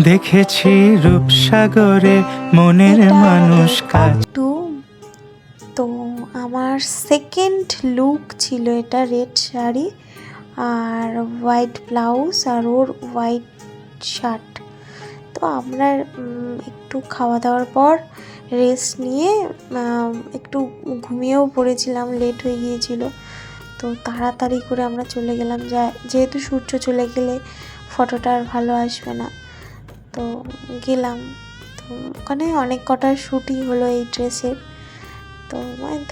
দেখেছি রূপসাগরে মনের মানুষ কাজ। তো আমার সেকেন্ড লুক ছিল এটা, রেড শাড়ি আর হোয়াইট ব্লাউজ আর ওর হোয়াইট শার্ট। তো আমরা একটু খাওয়া দাওয়ার পর রেস্ট নিয়ে একটু ঘুমিয়েও পড়েছিলাম, লেট হয়ে গিয়েছিল। তো তাড়াতাড়ি করে আমরা চলে গেলাম, যেহেতু সূর্য চলে গেলে ফটোটা আর ভালো আসবে না। তো গেলাম, তো ওখানে অনেক কটা শ্যুটই হলো এই ড্রেসের। তো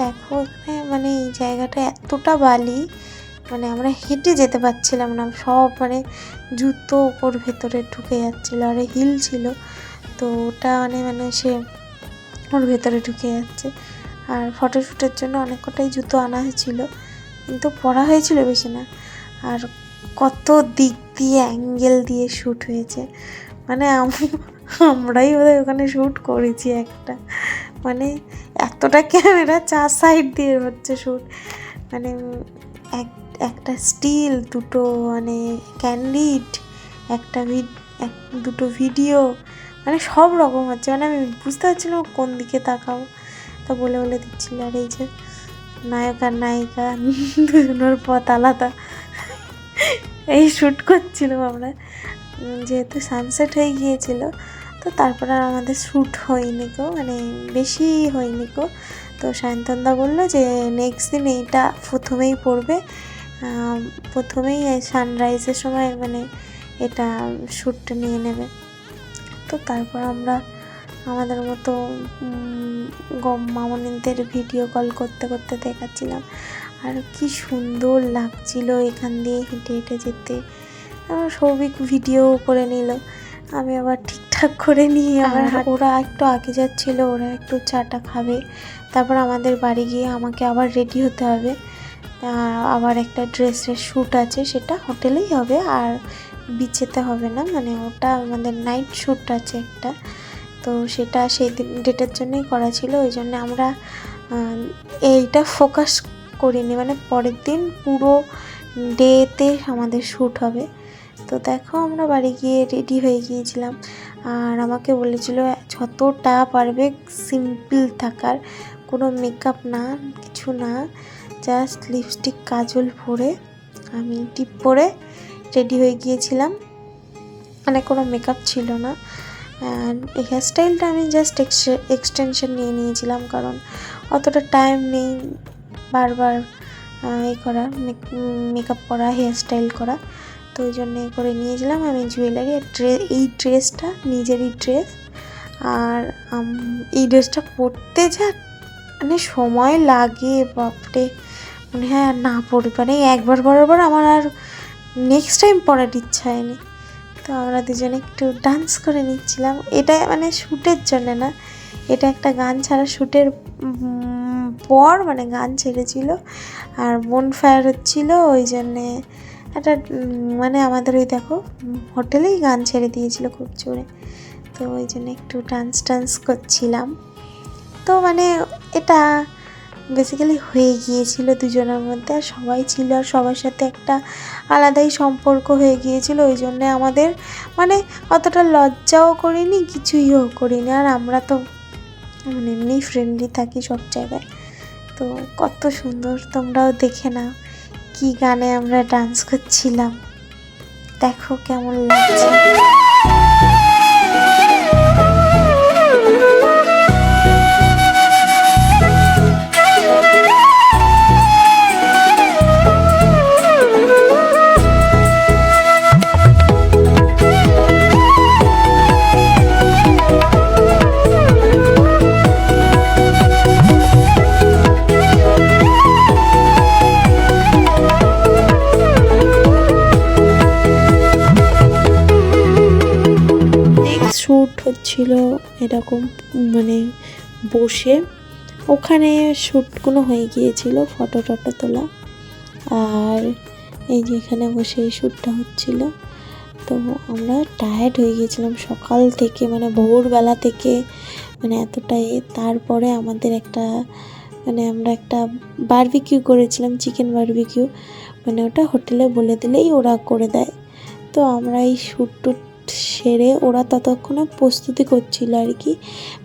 দেখো এখানে মানে এই জায়গাটা এতটা বালি, মানে আমরা হেঁটে যেতে পারছিলাম না, সব মানে জুতো ওর ভেতরে ঢুকে যাচ্ছিলো। আর হিল ছিল, তো ওটা মানে সে ওর ভেতরে ঢুকে যাচ্ছে। আর ফটোশ্যুটের জন্য অনেক কটাই জুতো আনা হয়েছিল, কিন্তু পরা হয়েছিল বেশি না। আর কত দিক দিয়ে অ্যাঙ্গেল দিয়ে শ্যুট হয়েছে, মানে আমরাই বোধহয় ওখানে শ্যুট করেছি একটা, মানে এতটা ক্যামেরা 4 সাইড দিয়ে হচ্ছে শ্যুট। মানে একটা স্টিল, দুটো মানে ক্যান্ডিড, দুটো ভিডিও, মানে সব রকম হচ্ছে। মানে আমি বুঝতে পারছিলাম কোন দিকে তাকাবো, তা বলে দিচ্ছিল। আর এই যে নায়ক আর নায়িকা দুজনের পথ আলাদা, এই শ্যুট করছিলাম আমরা। যেহেতু সানসেট হয়ে গিয়েছিল, তো তারপর আর আমাদের শ্যুট হয়নি গো, মানে বেশি হয়নি গো। তো সায়ন্তনদা বললো যে নেক্সট দিন এইটা প্রথমেই পড়বে, প্রথমেই সানরাইজের সময় মানে এটা শ্যুটটা নিয়ে নেবে। তো তারপর আমরা আমাদের মতো মামনিদের ভিডিও কল করতে করতে দেখাচ্ছিলাম। আর কি সুন্দর লাগছিল এখান দিয়ে হেঁটে হেঁটে যেতে। সৌভিক ভিডিও করে নিল, আমি আবার ঠিকঠাক করে নিয়ে আবার ওরা একটু আগে যাচ্ছিলো, ওরা একটু চাটা খাবে, তারপর আমাদের বাড়ি গিয়ে আমাকে আবার রেডি হতে হবে। আবার একটা ড্রেসের শ্যুট আছে, সেটা হোটেলেই হবে, আর বিচেতে হবে না, মানে ওটা আমাদের নাইট শ্যুট আছে একটা। তো সেটা সেই দিন ডেটের জন্যই করা ছিল, ওই জন্য আমরা এইটা ফোকাস করিনি, মানে পরের দিন পুরো ডেতে আমাদের শ্যুট হবে। তো দেখো আমরা বাড়ি গিয়ে রেডি হয়ে গিয়েছিলাম, আর আমাকে বলেছিল যতটা পারবে সিম্পল থাকার, কোনো মেকআপ না, কিছু না, জাস্ট লিপস্টিক কাজল পরে আমি টিপ পরে রেডি হয়ে গিয়েছিলাম, মানে কোনো মেকআপ ছিল না। এই হেয়ারস্টাইলটা আমি জাস্ট এক্সটেনশন নিয়ে নিয়েছিলাম, কারণ অতটা টাইম নেই বারবার করা, মেকআপ করা, হেয়ারস্টাইল করা। তো ওই জন্যে করে নিয়েছিলাম আমি জুয়েলারি। এই ড্রেসটা নিজেরই ড্রেস, আর এই ড্রেসটা পরতে যা মানে সময় লাগে বাপরে, মনে হয় আর না পড়ি, মানে একবার বরাবর আমার আর নেক্সট টাইম পরার ইচ্ছা হয়নি। তো আমরা দুজনে একটু ডান্স করে নিচ্ছিলাম, এটা মানে শ্যুটের জন্যে না, এটা একটা গান ছাড়া শ্যুটের পর মানে গান ছেড়েছিল, আর বনফায়ার হচ্ছিলো, ওই জন্যে একটা মানে আমাদের ওই দেখো হোটেলেই গান ছেড়ে দিয়েছিল খুব জোরে, তো ওই জন্য একটু ডান্স করছিলাম। তো মানে এটা বেসিক্যালি হয়ে গিয়েছিল দুজনের মধ্যে, আর সবাই ছিল, আর সবার সাথে একটা আলাদাই সম্পর্ক হয়ে গিয়েছিল। ওই জন্যে আমাদের মানে অতটা লজ্জাও করিনি, কিছুইও করিনি। আর আমরা তো মানে এমনি ফ্রেন্ডলি থাকি সব জায়গায়। তো কত সুন্দর, তোমরাও দেখে নাও কি গানে আমরা ডান্স করছিলাম, দেখো কেমন লাগছে। শ্যুট হচ্ছিল এরকম মানে বসে, ওখানে শ্যুটগুলো হয়ে গিয়েছিল, ফটো তোলা, আর এই যে এখানে বসে এই শ্যুটটা হচ্ছিল। তো আমরা টায়ার্ড হয়ে গিয়েছিলাম সকাল থেকে, মানে ভোরবেলা থেকে, মানে এতটাই। তারপরে আমাদের একটা মানে আমরা একটা বারবিকিউ করেছিলাম, চিকেন বারবিকিউ, মানে ওটা হোটেলে বলে দিলেই ওরা করে দেয়। তো আমরা এই শ্যুট সেরে ওরা ততক্ষণে প্রস্তুতি করছিল আর কি,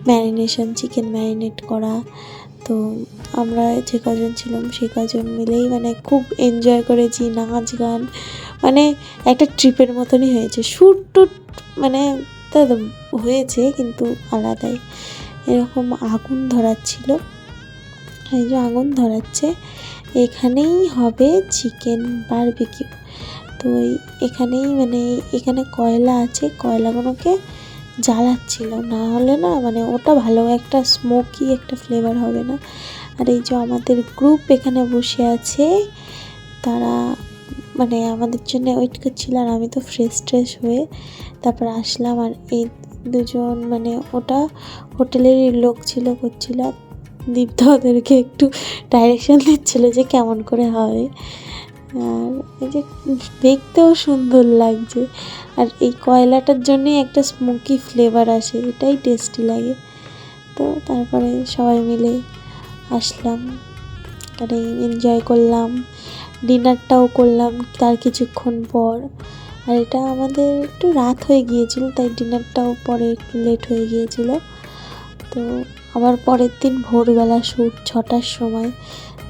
ম্যারিনেশন, চিকেন ম্যারিনেট করা। তো আমরা যে কজন ছিলাম সেই কজন মিলেই মানে খুব এনজয় করেছি, নাচ গান, মানে একটা ট্রিপের মতনই হয়েছে। শ্যুট টুট মানে তা হয়েছে কিন্তু আলাদাই। এরকম আগুন ধরাচ্ছিল, এই যে আগুন ধরাচ্ছে, এখানেই হবে চিকেন বারবিকিউ। তো এখানেই মানে এখানে কয়লা আছে, কয়লাগুলোকে জ্বালাচ্ছিল, না হলে না মানে ওটা ভালো একটা স্মোকি একটা ফ্লেভার হবে না। আর এই যে আমাদের গ্রুপ এখানে বসে আছে, তারা মানে আমাদের জন্য ওয়েট করছিল। আর আমি তো ফ্রেশ হয়ে তারপর আসলাম। আর এই দুজন মানে ওটা হোটেলেরই লোক ছিল, করছিল। দীপ্ত ওদেরকে একটু ডাইরেকশন দিচ্ছিল যে কেমন করে হবে। আর এই যে দেখতেও সুন্দর লাগছে, আর এই কয়লাটার জন্যই একটা স্মোকি ফ্লেভার আসে, এটাই টেস্টি লাগে। তো তারপরে সবাই মিলে আসলাম, আর এনজয় করলাম, ডিনারটাও করলাম তার কিছুক্ষণ পর। আর এটা আমাদের একটু রাত হয়ে গিয়েছিল, তাই ডিনারটাও পরে একটু লেট হয়ে গিয়েছিল। তো আবার পরের দিন ভোরবেলা শ্যুট 6টার সময়,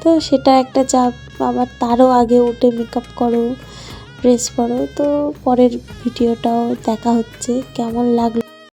তো সেটা একটা চাপ। আবার তারও আগে উঠে মেকআপ করো, ড্রেস পরো। তো পরের ভিডিওটাও দেখা হচ্ছে, কেমন লাগলো